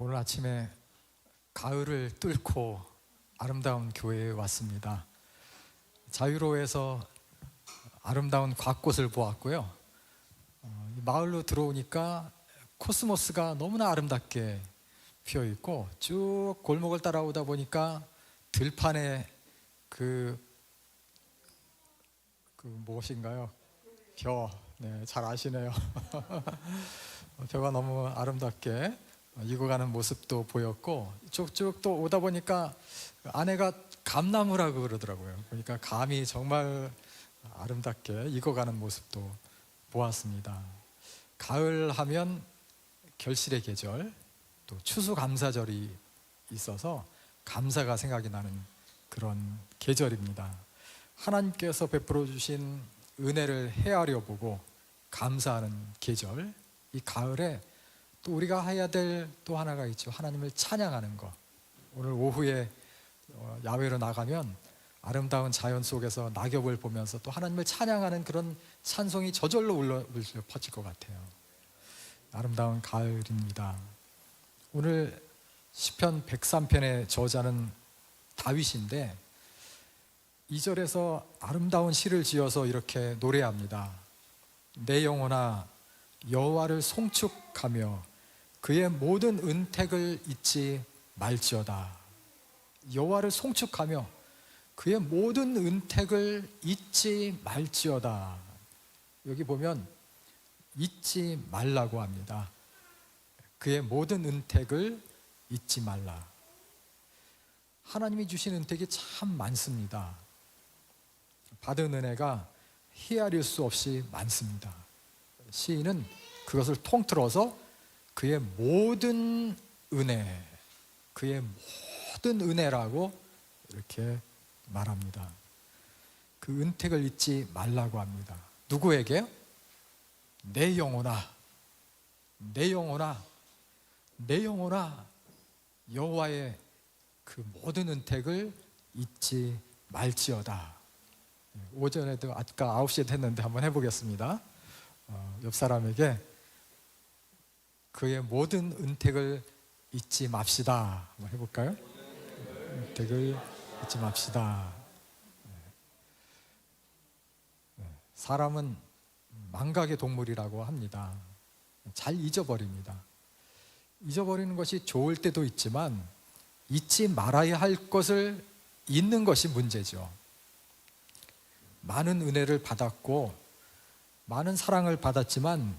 오늘 아침에 가을을 뚫고 아름다운 교회에 왔습니다. 자유로에서 아름다운 곽꽃을 보았고요. 마을로 들어오니까 코스모스가 너무나 아름답게 피어 있고, 쭉 골목을 따라오다 보니까 들판에 무엇인가요? 벼. 네, 잘 아시네요. 벼가 너무 아름답게 익어가는 모습도 보였고, 쭉쭉 또 오다 보니까 아내가 감나무라고 그러더라고요. 그러니까 감이 정말 아름답게 익어가는 모습도 보았습니다. 가을 하면 결실의 계절, 또 추수감사절이 있어서 감사가 생각이 나는 그런 계절입니다. 하나님께서 베풀어 주신 은혜를 헤아려 보고 감사하는 계절, 이 가을에 또 우리가 해야 될 또 하나가 있죠. 하나님을 찬양하는 것. 오늘 오후에 야외로 나가면 아름다운 자연 속에서 낙엽을 보면서 또 하나님을 찬양하는 그런 찬송이 저절로 울려 퍼질 것 같아요. 아름다운 가을입니다. 오늘 시편 103편의 저자는 다윗인데, 2절에서 아름다운 시를 지어서 이렇게 노래합니다. 내 영혼아 여호와를 송축하며 그의 모든 은택을 잊지 말지어다. 여호와를 송축하며 그의 모든 은택을 잊지 말지어다. 여기 보면 잊지 말라고 합니다. 그의 모든 은택을 잊지 말라. 하나님이 주신 은택이 참 많습니다. 받은 은혜가 헤아릴 수 없이 많습니다. 시인은 그것을 통틀어서 그의 모든 은혜, 그의 모든 은혜라고 이렇게 말합니다. 그 은택을 잊지 말라고 합니다. 누구에게요? 내 영혼아, 내 영혼아, 내 영혼아, 여호와의 그 모든 은택을 잊지 말지어다. 오전에도 아까 9시에 했는데 한번 해보겠습니다. 옆 사람에게 그의 모든 은택을 잊지 맙시다. 한번 해볼까요? 은택을 잊지 맙시다. 사람은 망각의 동물이라고 합니다. 잘 잊어버립니다. 잊어버리는 것이 좋을 때도 있지만 잊지 말아야 할 것을 잊는 것이 문제죠. 많은 은혜를 받았고 많은 사랑을 받았지만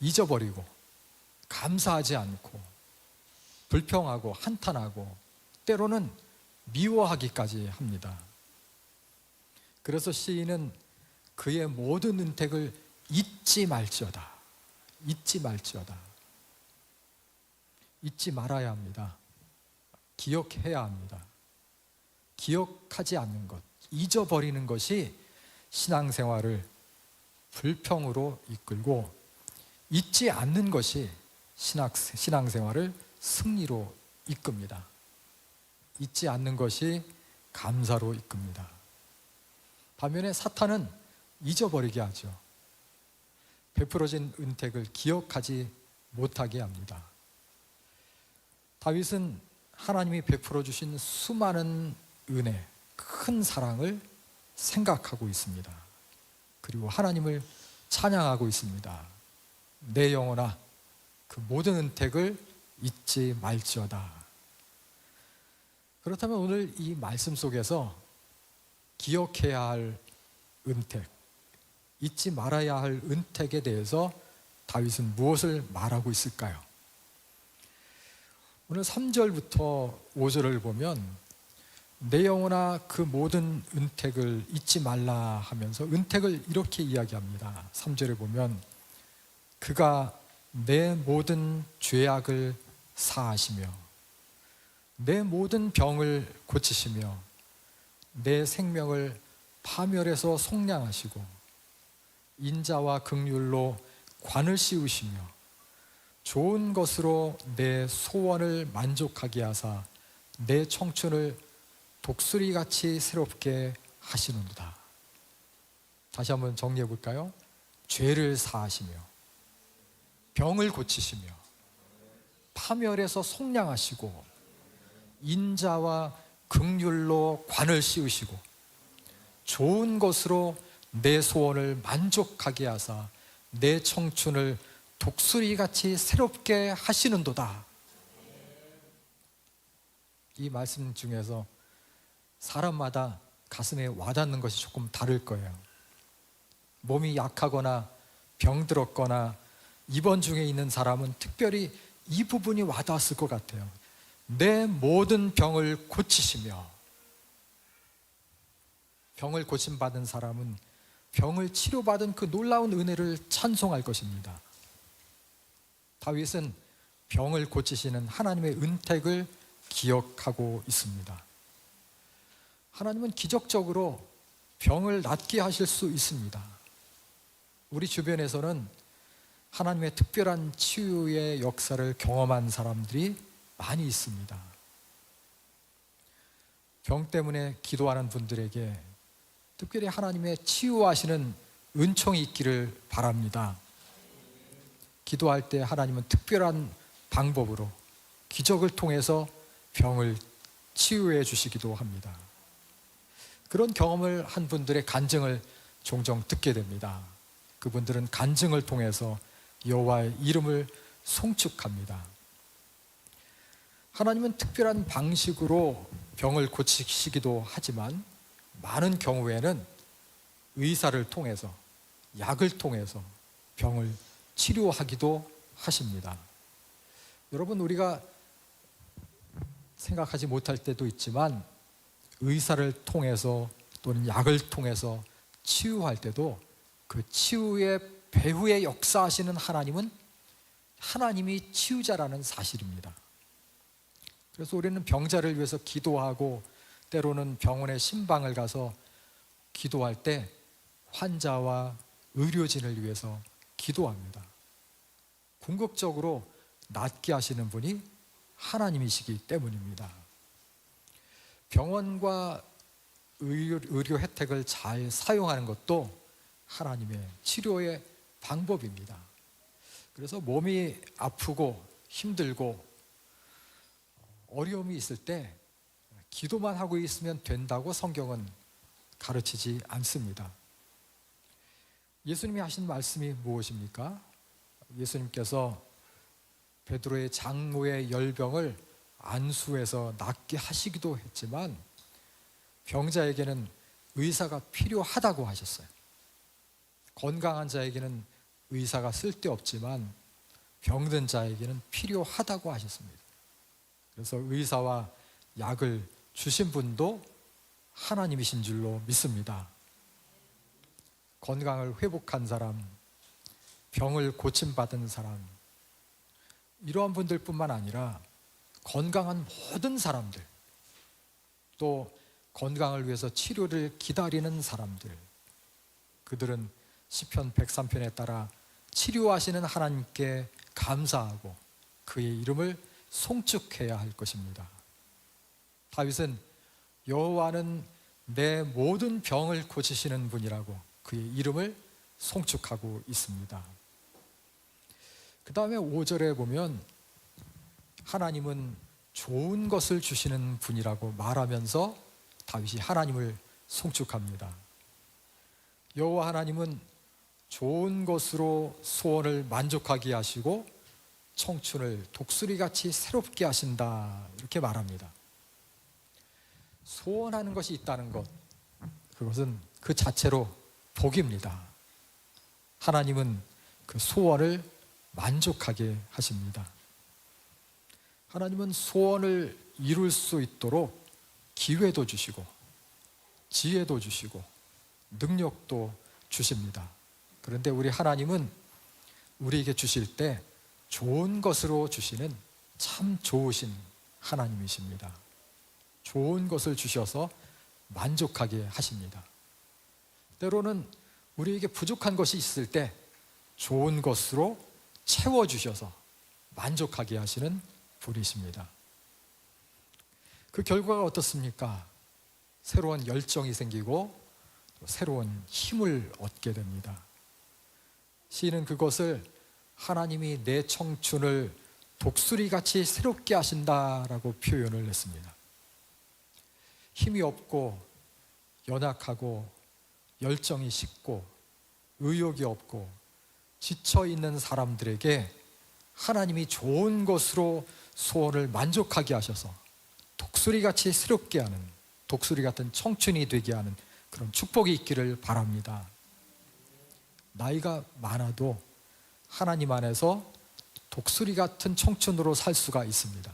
잊어버리고 감사하지 않고 불평하고 한탄하고 때로는 미워하기까지 합니다. 그래서 시인은 그의 모든 은택을 잊지 말지어다. 잊지 말지어다. 잊지 말아야 합니다. 기억해야 합니다. 기억하지 않는 것, 잊어버리는 것이 신앙생활을 불평으로 이끌고, 잊지 않는 것이 신앙생활을 승리로 이끕니다. 잊지 않는 것이 감사로 이끕니다. 반면에 사탄은 잊어버리게 하죠. 베풀어진 은택을 기억하지 못하게 합니다. 다윗은 하나님이 베풀어 주신 수많은 은혜, 큰 사랑을 생각하고 있습니다. 그리고 하나님을 찬양하고 있습니다. 내 영혼아 그 모든 은택을 잊지 말지어다. 그렇다면 오늘 이 말씀 속에서 기억해야 할 은택, 잊지 말아야 할 은택에 대해서 다윗은 무엇을 말하고 있을까요? 오늘 3절부터 5절을 보면 내 영혼아 그 모든 은택을 잊지 말라 하면서 은택을 이렇게 이야기합니다. 3절에 보면 그가 내 모든 죄악을 사하시며 내 모든 병을 고치시며 내 생명을 파멸에서 속량하시고 인자와 긍휼로 관을 씌우시며 좋은 것으로 내 소원을 만족하게 하사 내 청춘을 독수리같이 새롭게 하시는도다. 다시 한번 정리해 볼까요? 죄를 사하시며 병을 고치시며 파멸에서 속량하시고 인자와 긍휼로 관을 씌우시고 좋은 것으로 내 소원을 만족하게 하사 내 청춘을 독수리같이 새롭게 하시는도다. 이 말씀 중에서 사람마다 가슴에 와닿는 것이 조금 다를 거예요. 몸이 약하거나 병들었거나 입원 중에 있는 사람은 특별히 이 부분이 와닿았을 것 같아요. 내 모든 병을 고치시며, 병을 고침받은 사람은 병을 치료받은 그 놀라운 은혜를 찬송할 것입니다. 다윗은 병을 고치시는 하나님의 은택을 기억하고 있습니다. 하나님은 기적적으로 병을 낫게 하실 수 있습니다. 우리 주변에서는 하나님의 특별한 치유의 역사를 경험한 사람들이 많이 있습니다. 병 때문에 기도하는 분들에게 특별히 하나님의 치유하시는 은총이 있기를 바랍니다. 기도할 때 하나님은 특별한 방법으로 기적을 통해서 병을 치유해 주시기도 합니다. 그런 경험을 한 분들의 간증을 종종 듣게 됩니다. 그분들은 간증을 통해서 여호와의 이름을 송축합니다. 하나님은 특별한 방식으로 병을 고치시기도 하지만 많은 경우에는 의사를 통해서, 약을 통해서 병을 치료하기도 하십니다. 여러분, 우리가 생각하지 못할 때도 있지만 의사를 통해서 또는 약을 통해서 치유할 때도 그 치유의 배후에 역사하시는 하나님은 하나님이 치유자라는 사실입니다. 그래서 우리는 병자를 위해서 기도하고 때로는 병원의 신방을 가서 기도할 때 환자와 의료진을 위해서 기도합니다. 궁극적으로 낫게 하시는 분이 하나님이시기 때문입니다. 병원과 의료 혜택을 잘 사용하는 것도 하나님의 치료의 방법입니다. 그래서 몸이 아프고 힘들고 어려움이 있을 때 기도만 하고 있으면 된다고 성경은 가르치지 않습니다. 예수님이 하신 말씀이 무엇입니까? 예수님께서 베드로의 장모의 열병을 안수해서 낫게 하시기도 했지만 병자에게는 의사가 필요하다고 하셨어요. 건강한 자에게는 의사가 쓸데없지만 병든 자에게는 필요하다고 하셨습니다. 그래서 의사와 약을 주신 분도 하나님이신 줄로 믿습니다. 건강을 회복한 사람, 병을 고침받은 사람, 이러한 분들뿐만 아니라 건강한 모든 사람들, 또 건강을 위해서 치료를 기다리는 사람들, 그들은 시편 103편에 따라 치료하시는 하나님께 감사하고 그의 이름을 송축해야 할 것입니다. 다윗은 여호와는 내 모든 병을 고치시는 분이라고 그의 이름을 송축하고 있습니다. 그 다음에 5절에 보면 하나님은 좋은 것을 주시는 분이라고 말하면서 다윗이 하나님을 송축합니다. 여호와 하나님은 좋은 것으로 소원을 만족하게 하시고 청춘을 독수리같이 새롭게 하신다, 이렇게 말합니다. 소원하는 것이 있다는 것, 그것은 그 자체로 복입니다. 하나님은 그 소원을 만족하게 하십니다. 하나님은 소원을 이룰 수 있도록 기회도 주시고 지혜도 주시고 능력도 주십니다. 그런데 우리 하나님은 우리에게 주실 때 좋은 것으로 주시는 참 좋으신 하나님이십니다. 좋은 것을 주셔서 만족하게 하십니다. 때로는 우리에게 부족한 것이 있을 때 좋은 것으로 채워주셔서 만족하게 하시는 분이십니다. 그 결과가 어떻습니까? 새로운 열정이 생기고 또 새로운 힘을 얻게 됩니다. 시인은 그것을 하나님이 내 청춘을 독수리같이 새롭게 하신다라고 표현을 했습니다. 힘이 없고 연약하고 열정이 식고 의욕이 없고 지쳐있는 사람들에게 하나님이 좋은 것으로 소원을 만족하게 하셔서 독수리같이 새롭게 하는, 독수리 같은 청춘이 되게 하는 그런 축복이 있기를 바랍니다. 나이가 많아도 하나님 안에서 독수리 같은 청춘으로 살 수가 있습니다.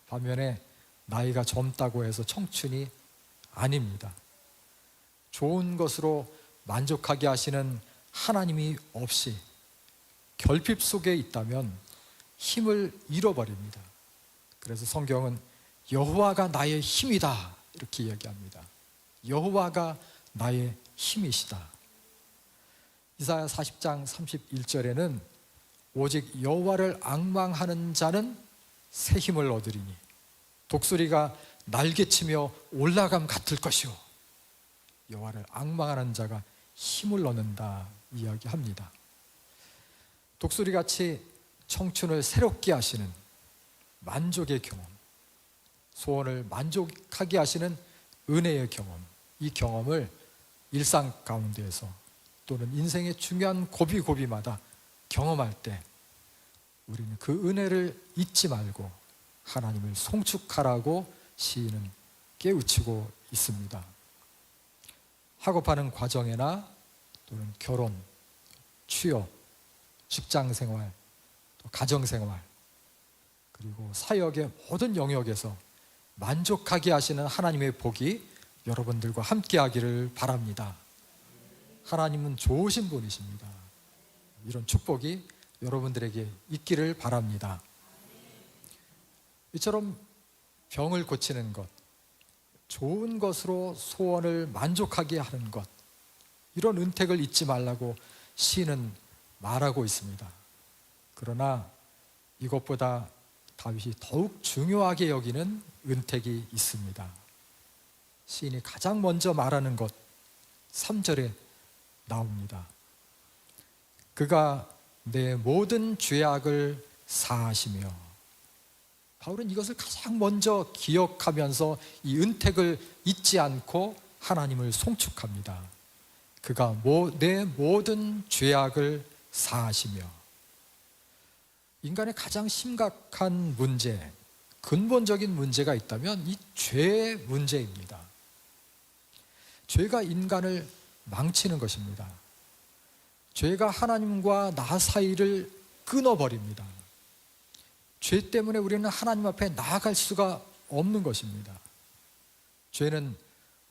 반면에 나이가 젊다고 해서 청춘이 아닙니다. 좋은 것으로 만족하게 하시는 하나님이 없이 결핍 속에 있다면 힘을 잃어버립니다. 그래서 성경은 여호와가 나의 힘이다 이렇게 이야기합니다. 여호와가 나의 힘이시다. 이사야 40장 31절에는 오직 여호와를 앙망하는 자는 새 힘을 얻으리니 독수리가 날개치며 올라감 같을 것이요 여호와를 앙망하는 자가 힘을 얻는다 이야기합니다. 독수리같이 청춘을 새롭게 하시는 만족의 경험, 소원을 만족하게 하시는 은혜의 경험, 이 경험을 일상 가운데에서 또는 인생의 중요한 고비고비마다 경험할 때 우리는 그 은혜를 잊지 말고 하나님을 송축하라고 시인은 깨우치고 있습니다. 학업하는 과정이나 또는 결혼, 취업, 직장생활, 또 가정생활, 그리고 사역의 모든 영역에서 만족하게 하시는 하나님의 복이 여러분들과 함께 하기를 바랍니다. 하나님은 좋으신 분이십니다. 이런 축복이 여러분들에게 있기를 바랍니다. 이처럼 병을 고치는 것, 좋은 것으로 소원을 만족하게 하는 것, 이런 은택을 잊지 말라고 시인은 말하고 있습니다. 그러나 이것보다 다윗이 더욱 중요하게 여기는 은택이 있습니다. 시인이 가장 먼저 말하는 것 3절에 나옵니다. 그가 내 모든 죄악을 사하시며, 바울은 이것을 가장 먼저 기억하면서 이 은택을 잊지 않고 하나님을 송축합니다. 그가 내 모든 죄악을 사하시며, 인간의 가장 심각한 문제, 근본적인 문제가 있다면 이 죄의 문제입니다. 죄가 인간을 망치는 것입니다. 죄가 하나님과 나 사이를 끊어버립니다. 죄 때문에 우리는 하나님 앞에 나아갈 수가 없는 것입니다. 죄는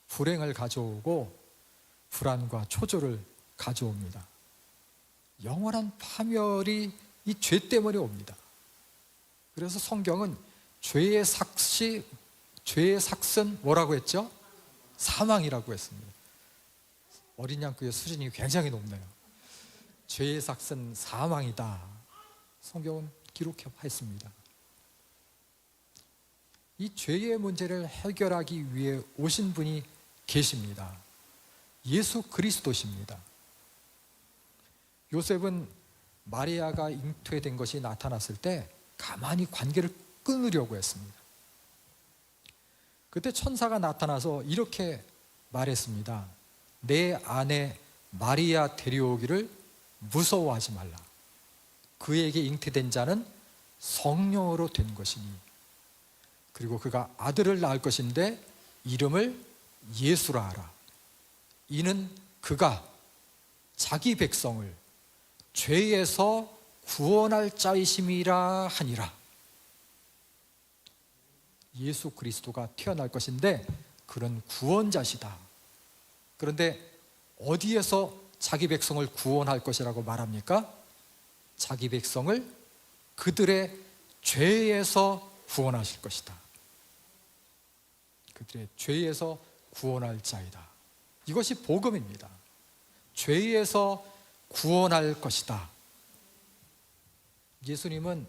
불행을 가져오고 불안과 초조를 가져옵니다. 영원한 파멸이 이 죄 때문에 옵니다. 그래서 성경은 죄의 삭은 뭐라고 했죠? 사망이라고 했습니다. 어린 양교의 수준이 굉장히 높네요. 죄의 삭은 사망이다. 성경은 기록했습니다. 이 죄의 문제를 해결하기 위해 오신 분이 계십니다. 예수 그리스도십니다. 요셉은 마리아가 잉태된 것이 나타났을 때 가만히 관계를 끊으려고 했습니다. 그때 천사가 나타나서 이렇게 말했습니다. 내 아내 마리아 데려오기를 무서워하지 말라. 그에게 잉태된 자는 성령으로 된 것이니, 그리고 그가 아들을 낳을 것인데 이름을 예수라 하라. 이는 그가 자기 백성을 죄에서 구원할 자이심이라 하니라. 예수 그리스도가 태어날 것인데 그런 구원자시다. 그런데 어디에서 자기 백성을 구원할 것이라고 말합니까? 자기 백성을 그들의 죄에서 구원하실 것이다. 그들의 죄에서 구원할 자이다. 이것이 복음입니다. 죄에서 구원할 것이다. 예수님은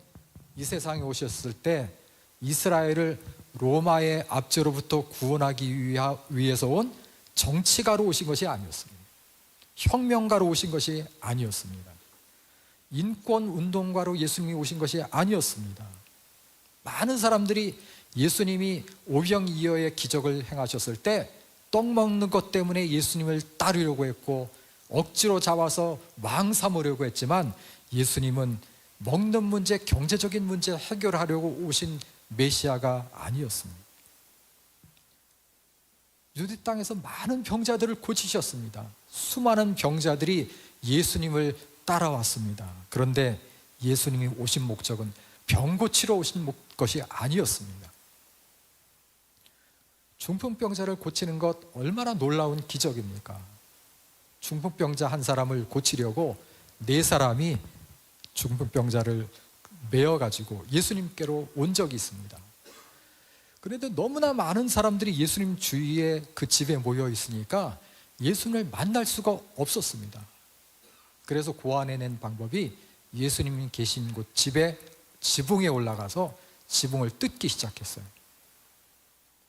이 세상에 오셨을 때 이스라엘을 로마의 압제로부터 구원하기 위해서 온 정치가로 오신 것이 아니었습니다. 혁명가로 오신 것이 아니었습니다. 인권 운동가로 예수님이 오신 것이 아니었습니다. 많은 사람들이 예수님이 오병이어의 기적을 행하셨을 때 떡 먹는 것 때문에 예수님을 따르려고 했고 억지로 잡아서 왕 삼으려고 했지만, 예수님은 먹는 문제, 경제적인 문제 해결하려고 오신 메시아가 아니었습니다. 유대 땅에서 많은 병자들을 고치셨습니다. 수많은 병자들이 예수님을 따라왔습니다. 그런데 예수님이 오신 목적은 병 고치러 오신 것이 아니었습니다. 중풍병자를 고치는 것 얼마나 놀라운 기적입니까? 중풍병자 한 사람을 고치려고 4사람이 중풍병자를 메어가지고 예수님께로 온 적이 있습니다. 그런데 너무나 많은 사람들이 예수님 주위에 그 집에 모여 있으니까 예수님을 만날 수가 없었습니다. 그래서 고안해낸 방법이 예수님이 계신 곳 집에 지붕에 올라가서 지붕을 뜯기 시작했어요.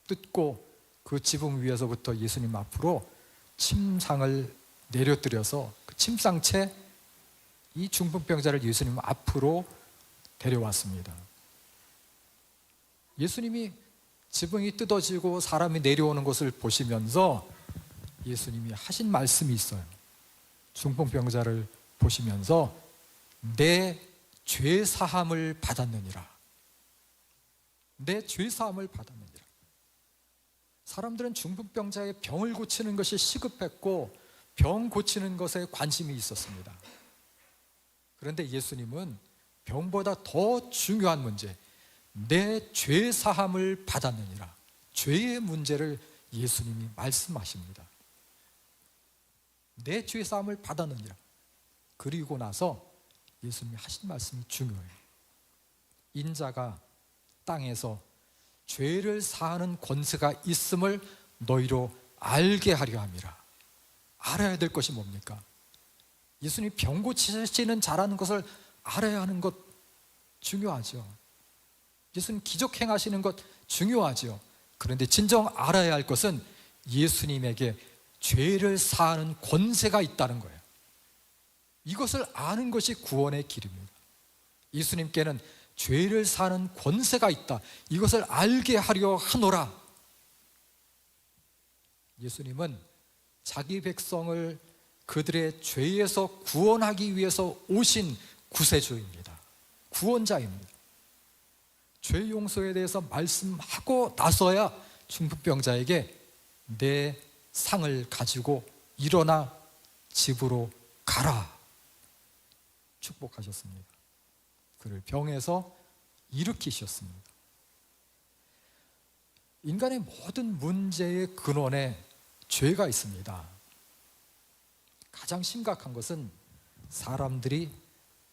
뜯고 그 지붕 위에서부터 예수님 앞으로 침상을 내려뜨려서 그 침상채 이 중풍병자를 예수님 앞으로 데려왔습니다. 예수님이 지붕이 뜯어지고 사람이 내려오는 것을 보시면서 예수님이 하신 말씀이 있어요. 중풍병자를 보시면서 내 죄사함을 받았느니라. 내 죄사함을 받았느니라. 사람들은 중풍병자의 병을 고치는 것이 시급했고 병 고치는 것에 관심이 있었습니다. 그런데 예수님은 병보다 더 중요한 문제, 내 죄사함을 받았느니라. 죄의 문제를 예수님이 말씀하십니다. 내 죄사함을 받았느니라. 그리고 나서 예수님이 하신 말씀이 중요해요. 인자가 땅에서 죄를 사하는 권세가 있음을 너희로 알게 하려 함이라. 알아야 될 것이 뭡니까? 예수님이 병 고치시는 자라는 것을 알아야 하는 것 중요하죠. 예수님 기적 행하시는 것 중요하죠. 그런데 진정 알아야 할 것은 예수님에게 죄를 사하는 권세가 있다는 거예요. 이것을 아는 것이 구원의 길입니다. 예수님께는 죄를 사는 권세가 있다. 이것을 알게 하려 하노라. 예수님은 자기 백성을 그들의 죄에서 구원하기 위해서 오신 구세주입니다. 구원자입니다. 죄 용서에 대해서 말씀하고 나서야 중풍병자에게 내 상을 가지고 일어나 집으로 가라 축복하셨습니다. 그를 병에서 일으키셨습니다. 인간의 모든 문제의 근원에 죄가 있습니다. 가장 심각한 것은 사람들이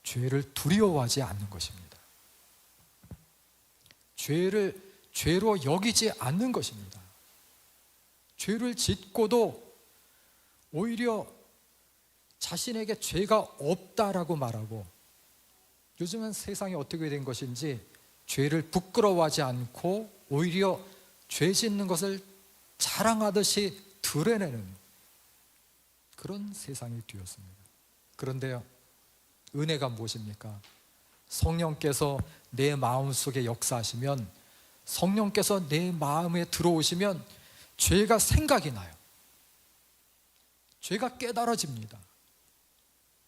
죄를 두려워하지 않는 것입니다. 죄를 죄로 여기지 않는 것입니다. 죄를 짓고도 오히려 자신에게 죄가 없다라고 말하고, 요즘은 세상이 어떻게 된 것인지 죄를 부끄러워하지 않고 오히려 죄 짓는 것을 자랑하듯이 드러내는 그런 세상이 되었습니다. 그런데요, 은혜가 무엇입니까? 성령께서 내 마음속에 역사하시면, 성령께서 내 마음에 들어오시면 죄가 생각이 나요. 죄가 깨달아집니다.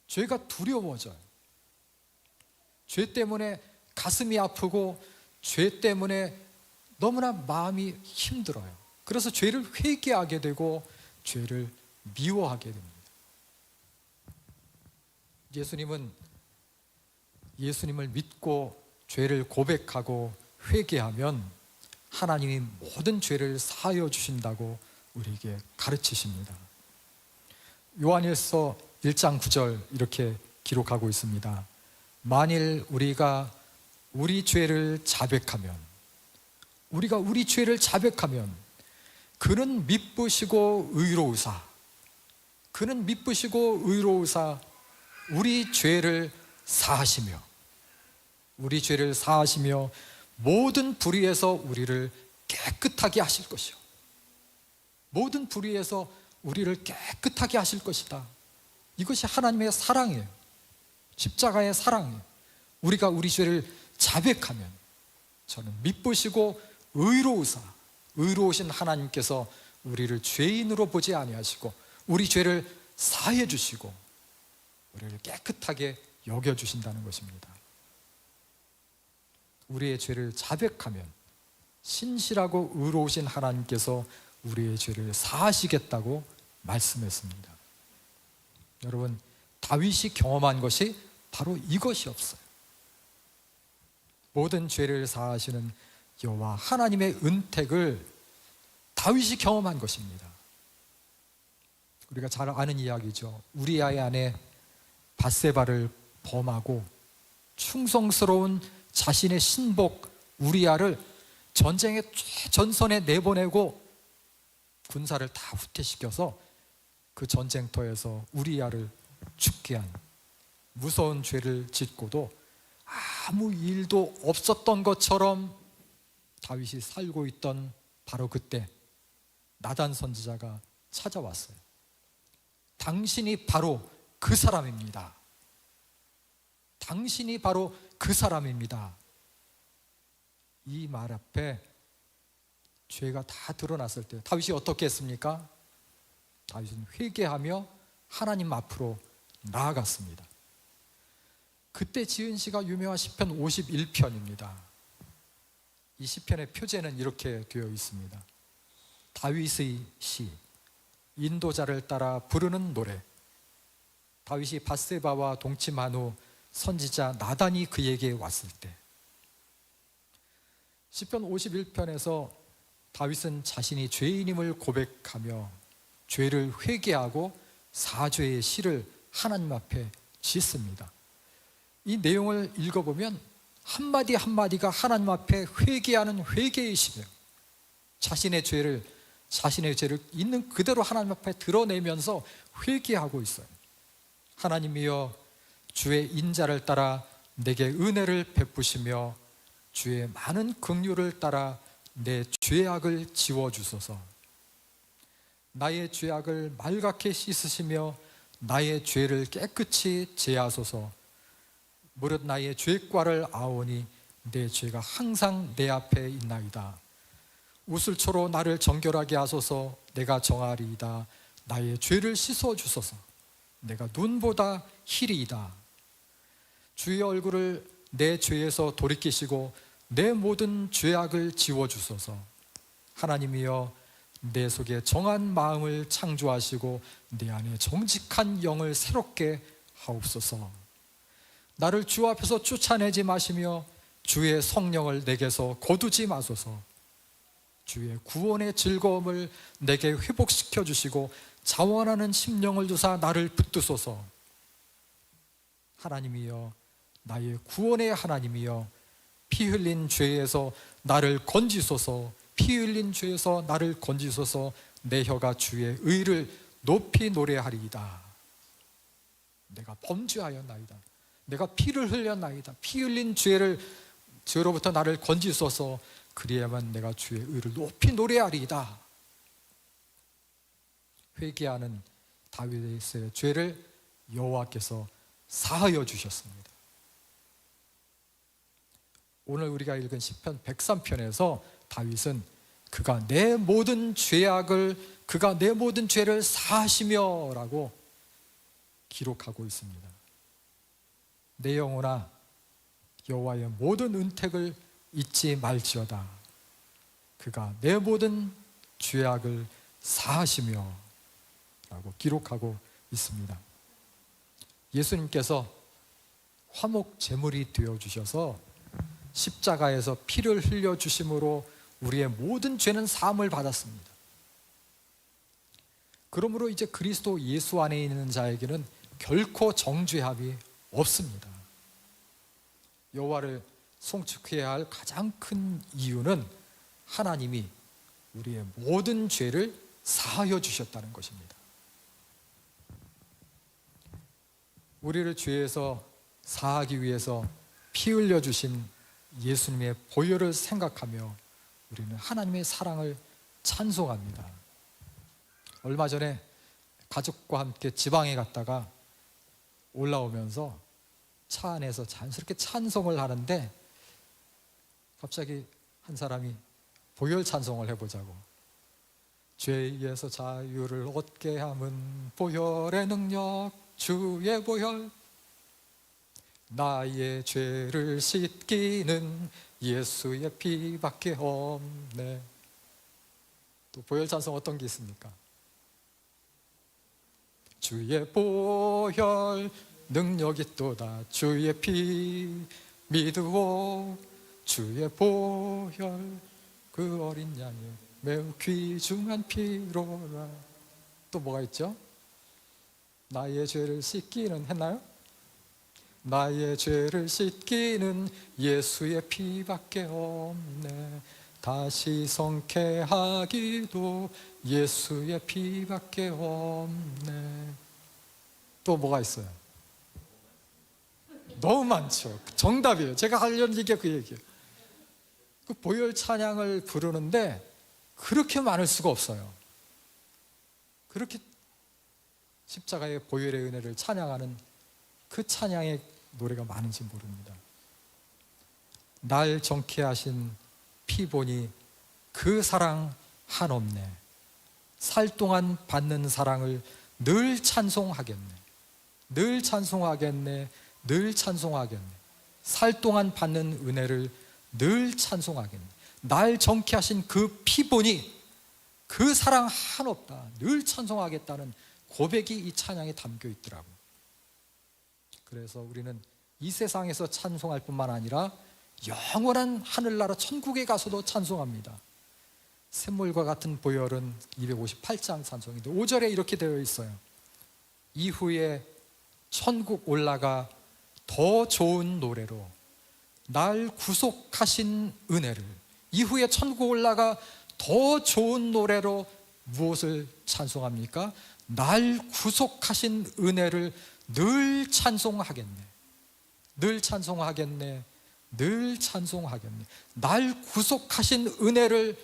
죄가 두려워져요. 죄 때문에 가슴이 아프고 죄 때문에 너무나 마음이 힘들어요. 그래서 죄를 회개하게 되고 죄를 미워하게 됩니다. 예수님은 예수님을 믿고 죄를 고백하고 회개하면 하나님이 모든 죄를 사하여 주신다고 우리에게 가르치십니다. 요한일서 1장 9절 이렇게 기록하고 있습니다. 만일 우리가 우리 죄를 자백하면, 우리가 우리 죄를 자백하면 그는 미쁘시고 의로우사, 그는 미쁘시고 의로우사 우리 죄를 사하시며, 우리 죄를 사하시며 모든 불의에서 우리를 깨끗하게 하실 것이요, 모든 불의에서 우리를 깨끗하게 하실 것이다. 이것이 하나님의 사랑이에요. 십자가의 사랑이에요. 우리가 우리 죄를 자백하면 저는 미쁘시고 의로우신 하나님께서 우리를 죄인으로 보지 아니하시고 우리 죄를 사해 주시고 우리를 깨끗하게 여겨주신다는 것입니다. 우리의 죄를 자백하면 신실하고 의로우신 하나님께서 우리의 죄를 사하시겠다고 말씀했습니다. 여러분, 다윗이 경험한 것이 바로 이것이었어요. 모든 죄를 사하시는 여호와 하나님의 은택을 다윗이 경험한 것입니다. 우리가 잘 아는 이야기죠. 우리아의 아내 밧세바를 범하고 충성스러운 자신의 신복 우리아를 전쟁의 최전선에 내보내고 군사를 다 후퇴시켜서 그 전쟁터에서 우리아를 죽게 한 무서운 죄를 짓고도 아무 일도 없었던 것처럼 다윗이 살고 있던 바로 그때 나단 선지자가 찾아왔어요. 당신이 바로 그 사람입니다. 당신이 바로 그 사람입니다. 이 말 앞에 죄가 다 드러났을 때 다윗이 어떻게 했습니까? 다윗은 회개하며 하나님 앞으로 나아갔습니다. 그때 지은 시가 유명한 시편 51편입니다. 이 시편의 표제는 이렇게 되어 있습니다. 다윗의 시, 인도자를 따라 부르는 노래. 다윗이 밧세바와 동침한 후 선지자 나단이 그에게 왔을 때, 시편 51편에서 다윗은 자신이 죄인임을 고백하며 죄를 회개하고 사죄의 시를 하나님 앞에 짓습니다. 이 내용을 읽어보면 한마디 한마디가 하나님 앞에 회개하는 회개의 시며 자신의 죄를 있는 그대로 하나님 앞에 드러내면서 회개하고 있어요. 하나님이여, 주의 인자를 따라 내게 은혜를 베푸시며 주의 많은 긍휼을 따라 내 죄악을 지워주소서. 나의 죄악을 말갛게 씻으시며 나의 죄를 깨끗이 제하소서. 무릇 나의 죄과를 아오니 내 죄가 항상 내 앞에 있나이다. 우슬초로 나를 정결하게 하소서. 내가 정하리이다. 나의 죄를 씻어주소서. 내가 눈보다 희리이다. 주의 얼굴을 내 죄에서 돌이키시고 내 모든 죄악을 지워주소서. 하나님이여, 내 속에 정한 마음을 창조하시고 내 안에 정직한 영을 새롭게 하옵소서. 나를 주 앞에서 쫓아내지 마시며 주의 성령을 내게서 거두지 마소서. 주의 구원의 즐거움을 내게 회복시켜 주시고 자원하는 심령을 주사 나를 붙드소서. 하나님이여, 나의 구원의 하나님이여, 피 흘린 죄에서 나를 건지소서. 피 흘린 죄에서 나를 건지소서. 내 혀가 주의 의를 높이 노래하리이다. 내가 범죄하였나이다. 내가 피를 흘렸나이다. 피 흘린 죄로부터 나를 건지소서. 그리야만 내가 주의 의를 높이 노래하리이다. 회개하는 다윗의 죄를 여호와께서 사하여 주셨습니다. 오늘 우리가 읽은 시편 103편에서 다윗은 그가 내 모든 죄를 사하시며 라고 기록하고 있습니다. 내 영혼아, 여호와의 모든 은택을 잊지 말지어다. 그가 내 모든 죄악을 사하시며 라고 기록하고 있습니다. 예수님께서 화목 제물이 되어주셔서 십자가에서 피를 흘려주심으로 우리의 모든 죄는 사함을 받았습니다. 그러므로 이제 그리스도 예수 안에 있는 자에게는 결코 정죄함이 없습니다. 여호와를 송축해야 할 가장 큰 이유는 하나님이 우리의 모든 죄를 사하여 주셨다는 것입니다. 우리를 죄에서 사하기 위해서 피 흘려 주신 예수님의 보혈을 생각하며 우리는 하나님의 사랑을 찬송합니다. 얼마 전에 가족과 함께 지방에 갔다가 올라오면서 차 안에서 자연스럽게 찬송을 하는데 갑자기 한 사람이 보혈 찬송을 해보자고. 죄에서 자유를 얻게 함은 보혈의 능력, 주의 보혈, 나의 죄를 씻기는 예수의 피밖에 없네. 또 보혈 찬송 어떤 게 있습니까? 주의 보혈 능력이 있도다, 주의 피 믿으오, 주의 보혈 그 어린 양이 매우 귀중한 피로라. 또 뭐가 있죠? 나의 죄를 씻기는, 했나요? 나의 죄를 씻기는 예수의 피밖에 없네. 다시 성케하기도 예수의 피밖에 없네. 또 뭐가 있어요? 너무 많죠. 정답이에요. 제가 하려는 얘기가 그 얘기예요. 그 보혈 찬양을 부르는데 그렇게 많을 수가 없어요. 그렇게 십자가의 보혈의 은혜를 찬양하는 그 찬양의 노래가 많은지 모릅니다. 날 정케 하신 피 보니 그 사랑 한없네. 살 동안 받는 사랑을 늘 찬송하겠네. 늘 찬송하겠네. 늘 찬송하겠네. 살 동안 받는 은혜를 늘 찬송하겠네. 날 정케 하신 그 피 보니 그 사랑 한없다. 늘 찬송하겠다는 고백이 이 찬양에 담겨 있더라고요. 그래서 우리는 이 세상에서 찬송할 뿐만 아니라 영원한 하늘나라 천국에 가서도 찬송합니다. 샘물과 같은 보혈은 258장 찬송인데 5절에 이렇게 되어 있어요. 이후에 천국 올라가 더 좋은 노래로 날 구속하신 은혜를, 이후에 천국 올라가 더 좋은 노래로 무엇을 찬송합니까? 날 구속하신 은혜를 늘 찬송하겠네. 늘 찬송하겠네. 늘 찬송하겠네. 날 구속하신 은혜를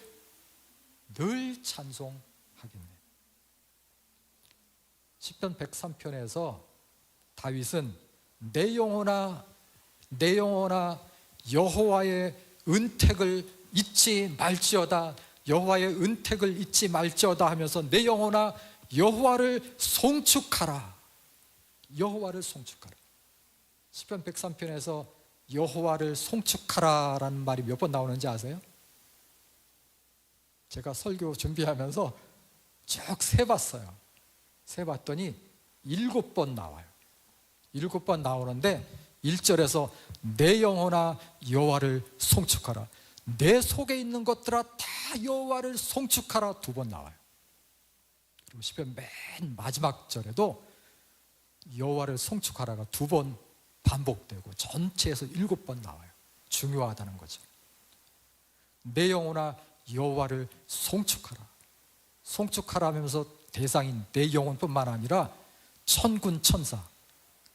늘 찬송하겠네. 시편 103편에서 다윗은 내 영혼아 여호와의 은택을 잊지 말지어다, 여호와의 은택을 잊지 말지어다 하면서 내 영혼아 여호와를 송축하라. 여호와를 송축하라. 시편 103편에서 여호와를 송축하라라는 말이 몇 번 나오는지 아세요? 제가 설교 준비하면서 쭉 세봤어요. 세봤더니 7번 나와요. 7번 나오는데 1절에서 내 영혼아 여호와를 송축하라, 내 속에 있는 것들아 다 여호와를 송축하라 2번 나와요. 그리고 시편 맨 마지막 절에도 여호와를 송축하라가 2번 반복되고 전체에서 7번 나와요. 중요하다는 거죠. 내 영혼아 여호와를 송축하라. 송축하라 하면서 대상인 내 영혼뿐만 아니라 천군 천사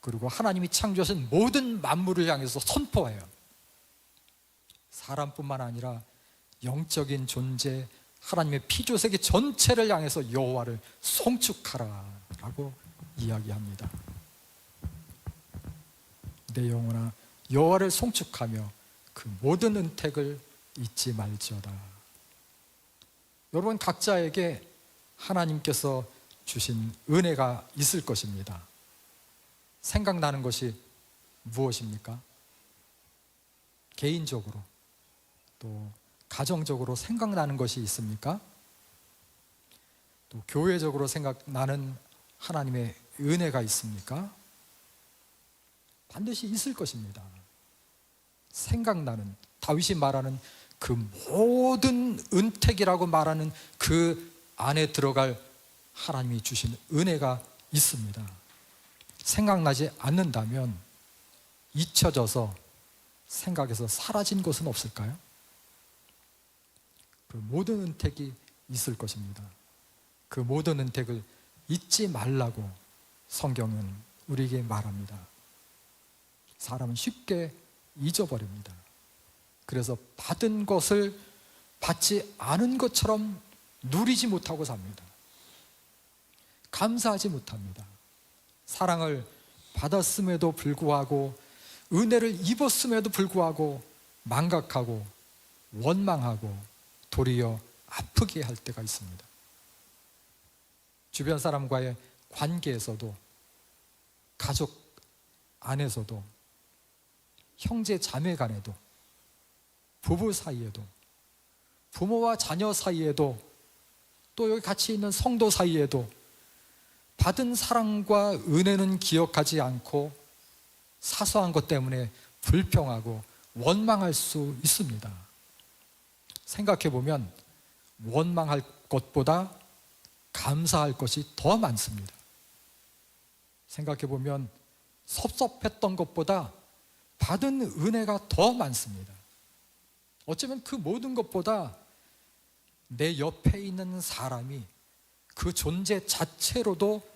그리고 하나님이 창조하신 모든 만물을 향해서 선포해요. 사람뿐만 아니라 영적인 존재 하나님의 피조세계 전체를 향해서 여호와를 송축하라라고 이야기합니다. 내 영혼아 여호와를 송축하며 그 모든 은택을 잊지 말지어다. 여러분 각자에게 하나님께서 주신 은혜가 있을 것입니다. 생각나는 것이 무엇입니까? 개인적으로 또 가정적으로 생각나는 것이 있습니까? 또 교회적으로 생각나는 하나님의 은혜가 있습니까? 반드시 있을 것입니다. 생각나는, 다윗이 말하는 그 모든 은택이라고 말하는 그 안에 들어갈 하나님이 주신 은혜가 있습니다. 생각나지 않는다면 잊혀져서 생각에서 사라진 것은 없을까요? 그 모든 은택이 있을 것입니다. 그 모든 은택을 잊지 말라고 성경은 우리에게 말합니다. 사람은 쉽게 잊어버립니다. 그래서 받은 것을 받지 않은 것처럼 누리지 못하고 삽니다. 감사하지 못합니다. 사랑을 받았음에도 불구하고 은혜를 입었음에도 불구하고 망각하고 원망하고 도리어 아프게 할 때가 있습니다. 주변 사람과의 관계에서도, 가족 안에서도, 형제 자매 간에도, 부부 사이에도, 부모와 자녀 사이에도, 또 여기 같이 있는 성도 사이에도 받은 사랑과 은혜는 기억하지 않고 사소한 것 때문에 불평하고 원망할 수 있습니다. 생각해 보면 원망할 것보다 감사할 것이 더 많습니다. 생각해 보면 섭섭했던 것보다 받은 은혜가 더 많습니다. 어쩌면 그 모든 것보다 내 옆에 있는 사람이 그 존재 자체로도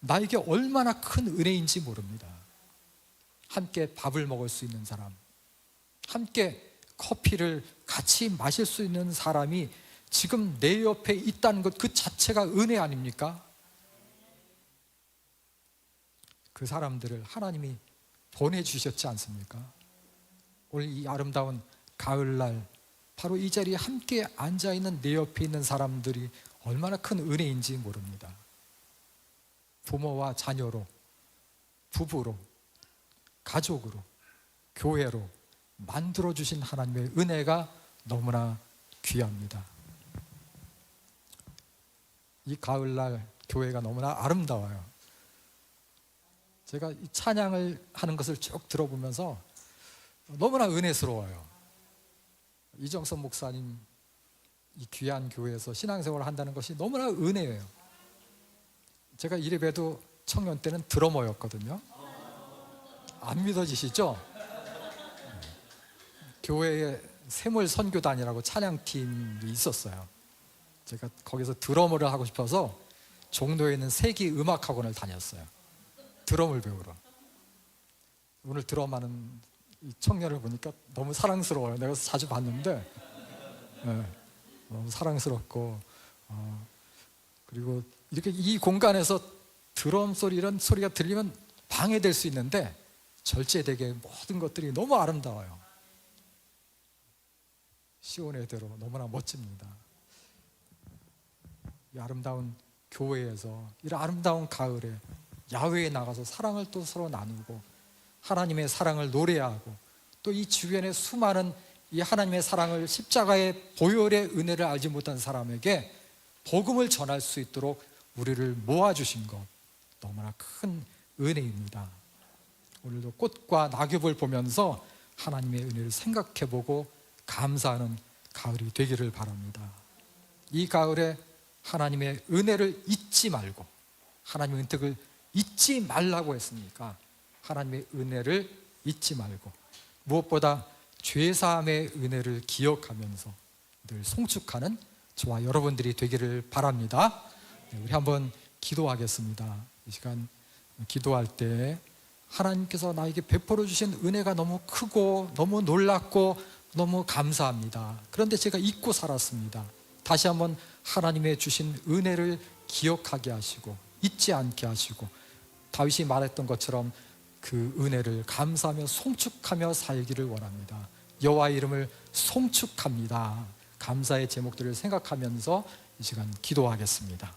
나에게 얼마나 큰 은혜인지 모릅니다. 함께 밥을 먹을 수 있는 사람, 함께 커피를 같이 마실 수 있는 사람이 지금 내 옆에 있다는 것 그 자체가 은혜 아닙니까? 그 사람들을 하나님이 보내주셨지 않습니까? 오늘 이 아름다운 가을날 바로 이 자리에 함께 앉아있는 내 옆에 있는 사람들이 얼마나 큰 은혜인지 모릅니다. 부모와 자녀로, 부부로, 가족으로, 교회로 만들어주신 하나님의 은혜가 너무나 귀합니다. 이 가을날 교회가 너무나 아름다워요. 제가 이 찬양을 하는 것을 쭉 들어보면서 너무나 은혜스러워요. 이정선 목사님 이 귀한 교회에서 신앙생활을 한다는 것이 너무나 은혜예요. 제가 이래봬도 청년 때는 드러머였거든요. 안 믿어지시죠? 교회에 샘물 선교단이라고 찬양팀이 있었어요. 제가 거기서 드러머를 하고 싶어서 종로에 있는 세기 음악학원을 다녔어요. 드럼을 배우러. 오늘 드럼하는 이 청년을 보니까 너무 사랑스러워요. 내가 자주 봤는데 너무 사랑스럽고 그리고 이렇게 이 공간에서 드럼 소리 이런 소리가 들리면 방해될 수 있는데 절제되게 모든 것들이 너무 아름다워요. 시온의 대로 너무나 멋집니다. 이 아름다운 교회에서 이런 아름다운 가을에 야외에 나가서 사랑을 또 서로 나누고 하나님의 사랑을 노래하고 또 이 주변의 수많은 이 하나님의 사랑을 십자가의 보혈의 은혜를 알지 못한 사람에게 복음을 전할 수 있도록 우리를 모아주신 것 너무나 큰 은혜입니다. 오늘도 꽃과 낙엽을 보면서 하나님의 은혜를 생각해보고 감사하는 가을이 되기를 바랍니다. 이 가을에 하나님의 은혜를 잊지 말고 하나님의 은택을 잊지 말라고 했으니까 하나님의 은혜를 잊지 말고 무엇보다 죄사함의 은혜를 기억하면서 늘 송축하는 저와 여러분들이 되기를 바랍니다. 우리 한번 기도하겠습니다. 이 시간 기도할 때 하나님께서 나에게 베풀어 주신 은혜가 너무 크고 너무 놀랍고 너무 감사합니다. 그런데 제가 잊고 살았습니다. 다시 한번 하나님의 주신 은혜를 기억하게 하시고 잊지 않게 하시고 다윗이 말했던 것처럼 그 은혜를 감사하며 송축하며 살기를 원합니다. 여호와의 이름을 송축합니다. 감사의 제목들을 생각하면서 이 시간 기도하겠습니다.